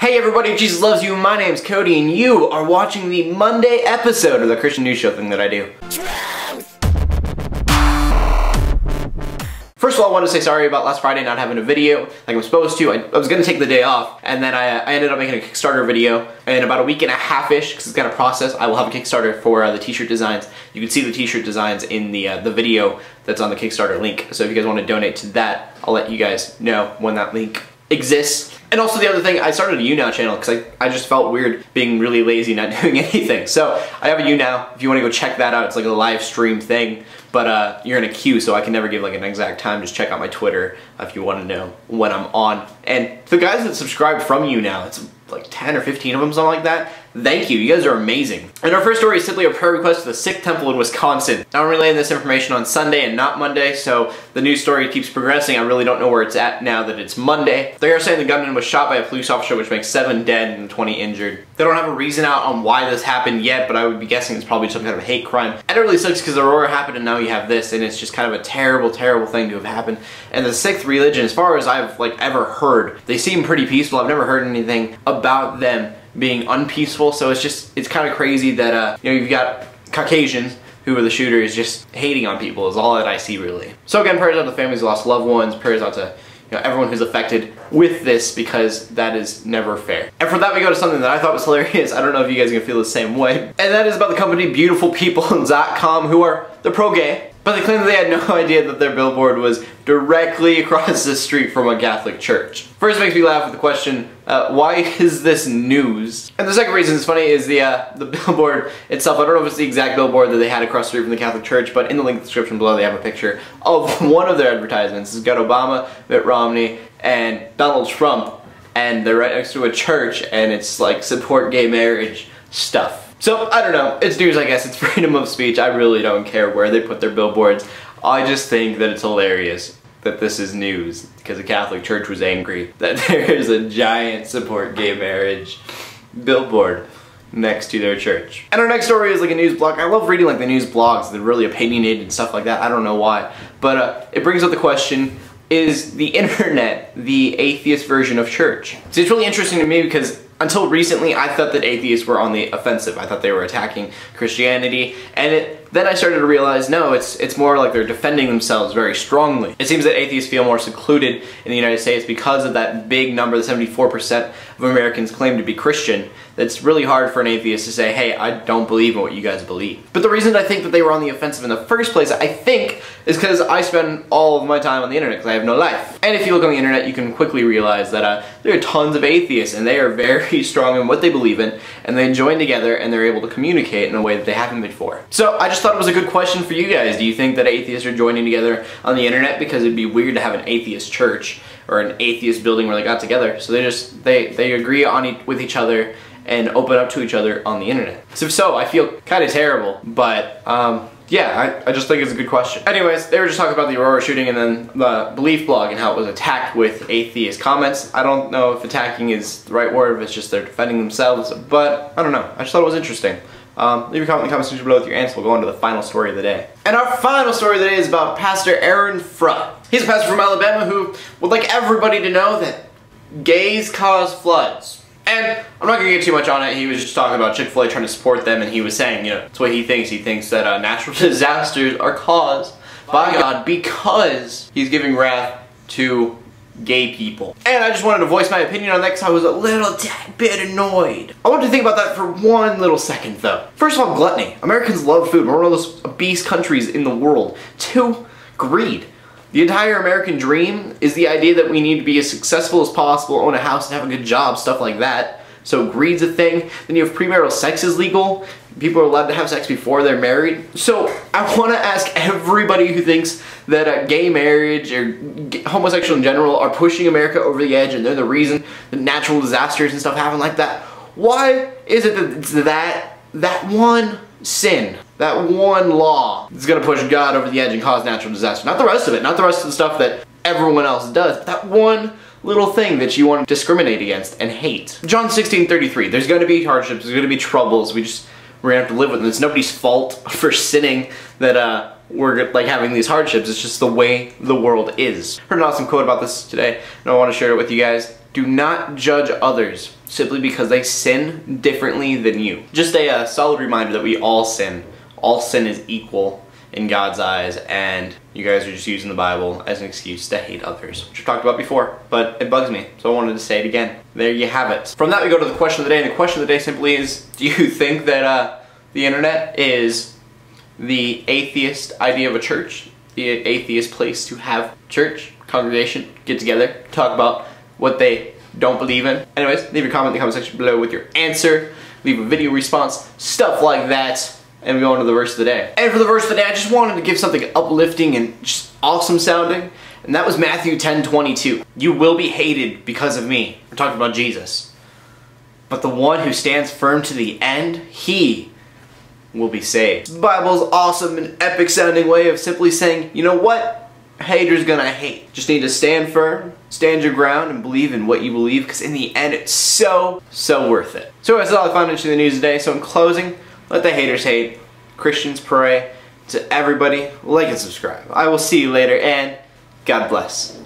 Hey everybody, Jesus loves you. My name's Cody and you are watching the Monday episode of the Christian News Show thing that I do. First of all, I want to say sorry about last Friday not having a video like I'm supposed to. I was going to take the day off, and then I ended up making a Kickstarter video in about a week and a half-ish, because it's going to process. I will have a Kickstarter for the t-shirt designs. You can see the t-shirt designs in the video that's on the Kickstarter link. So if you guys want to donate to that, I'll let you guys know when that link exists. And also the other thing, I started a YouNow channel because I just felt weird being really lazy, not doing anything. So I have a YouNow. If you want to go check that out, it's like a live stream thing. But you're in a queue, so I can never give like an exact time. Just check out my Twitter if you want to know when I'm on. And the guys that subscribe from YouNow, it's like 10 or 15 of them, something like that. Thank you, you guys are amazing. And our first story is simply a prayer request to the Sikh temple in Wisconsin. Now I'm relaying this information on Sunday and not Monday, so the news story keeps progressing. I really don't know where it's at now that it's Monday. They are saying the gunman was shot by a police officer, which makes 7 dead and 20 injured. They don't have a reason out on why this happened yet, but I would be guessing it's probably some kind of hate crime. And it really sucks because Aurora happened and now you have this, and it's just kind of a terrible, terrible thing to have happened. And the Sikh religion, as far as I've ever heard, they seem pretty peaceful. I've never heard anything about them being unpeaceful, so it's kind of crazy that you know, you've got Caucasians who are the shooters just hating on people is all that I see really. So again, prayers out to families who lost loved ones, prayers out to everyone who's affected with this, because that is never fair. And for that we go to something that I thought was hilarious. I don't know if you guys are gonna feel the same way. And that is about the company BeautifulPeople.com, who are pro-gay. But they claim that they had no idea that their billboard was directly across the street from a Catholic church. First, it makes me laugh with the question, why is this news? And the second reason it's funny is the billboard itself. I don't know if it's the exact billboard that they had across the street from the Catholic church, but in the link in the description below they have a picture of one of their advertisements. It's got Obama, Mitt Romney, and Donald Trump, and they're right next to a church, and it's like support gay marriage stuff. So, I don't know, it's news I guess, it's freedom of speech. I really don't care where they put their billboards. I just think that it's hilarious that this is news, because the Catholic Church was angry that there is a giant support gay marriage billboard next to their church. And our next story is like a news blog. I love reading like the news blogs, they're really opinionated and stuff like that. I don't know why, but it brings up the question, is the internet the atheist version of church? So it's really interesting to me because until recently, I thought that atheists were on the offensive. I thought they were attacking Christianity, and then I started to realize, no, it's more like they're defending themselves very strongly. It seems that atheists feel more secluded in the United States because of that big number, the 74% of Americans claim to be Christian. It's really hard for an atheist to say, hey, I don't believe in what you guys believe. But the reason I think that they were on the offensive in the first place, I think, is because I spend all of my time on the internet because I have no life. And if you look on the internet, you can quickly realize that there are tons of atheists, and they are very strong in what they believe in, and they join together and they're able to communicate in a way that they haven't before. So I just thought it was a good question for you guys. Do you think that atheists are joining together on the internet because it'd be weird to have an atheist church or an atheist building where they got together? So they agree on with each other and open up to each other on the internet. So I feel kind of terrible, but yeah, I just think it's a good question. Anyways, they were just talking about the Aurora shooting and then the Belief blog and how it was attacked with atheist comments. I don't know if attacking is the right word, if it's just they're defending themselves, but I don't know. I just thought it was interesting. Leave a comment in the comment section below with your answer. We'll go on to the final story of the day. And our final story of the day is about Pastor Aaron Frutt. He's a pastor from Alabama who would like everybody to know that gays cause floods. And I'm not going to get too much on it. He was just talking about Chick-fil-A trying to support them, and he was saying, it's what he thinks. He thinks that natural disasters are caused by God because he's giving wrath to gay people. And I just wanted to voice my opinion on that because I was a little tad bit annoyed. I want to think about that for one little second though. First of all, gluttony. Americans love food. We're one of those obese countries in the world. 2, greed. The entire American dream is the idea that we need to be as successful as possible, own a house and have a good job, stuff like that. So greed's a thing. Then you have premarital sex is legal. People are allowed to have sex before they're married. So I want to ask everybody who thinks that gay marriage or homosexual in general are pushing America over the edge and they're the reason that natural disasters and stuff happen like that. Why is it that it's that one sin, that one law that's going to push God over the edge and cause natural disaster? Not the rest of it, not the rest of the stuff that everyone else does, but that one little thing that you want to discriminate against and hate. John 16:33, there's going to be hardships, there's going to be troubles, we're going to have to live with them. It's nobody's fault for sinning that we're like having these hardships. It's just the way the world is. Heard an awesome quote about this today, and I want to share it with you guys. Do not judge others simply because they sin differently than you. Just a solid reminder that we all sin. All sin is equal in God's eyes, and you guys are just using the Bible as an excuse to hate others, which I've talked about before, but it bugs me, so I wanted to say it again. There you have it. From that we go to the question of the day, and the question of the day simply is, do you think that the internet is the atheist idea of a church? The atheist place to have church, congregation, get together, talk about what they don't believe in. Anyways, leave your comment in the comment section below with your answer, leave a video response, stuff like that, and we go on to the verse of the day. And for the verse of the day, I just wanted to give something uplifting and just awesome sounding, and that was Matthew 10:22. You will be hated because of me. We're talking about Jesus. But the one who stands firm to the end, he will be saved. The Bible's awesome and epic sounding way of simply saying, you know what? Haters gonna hate. Just need to stand firm, stand your ground, and believe in what you believe, because in the end, it's so worth it. So that's all I found interesting in the news today. So in closing, let the haters hate. Christians pray. To everybody, like and subscribe. I will see you later, and God bless.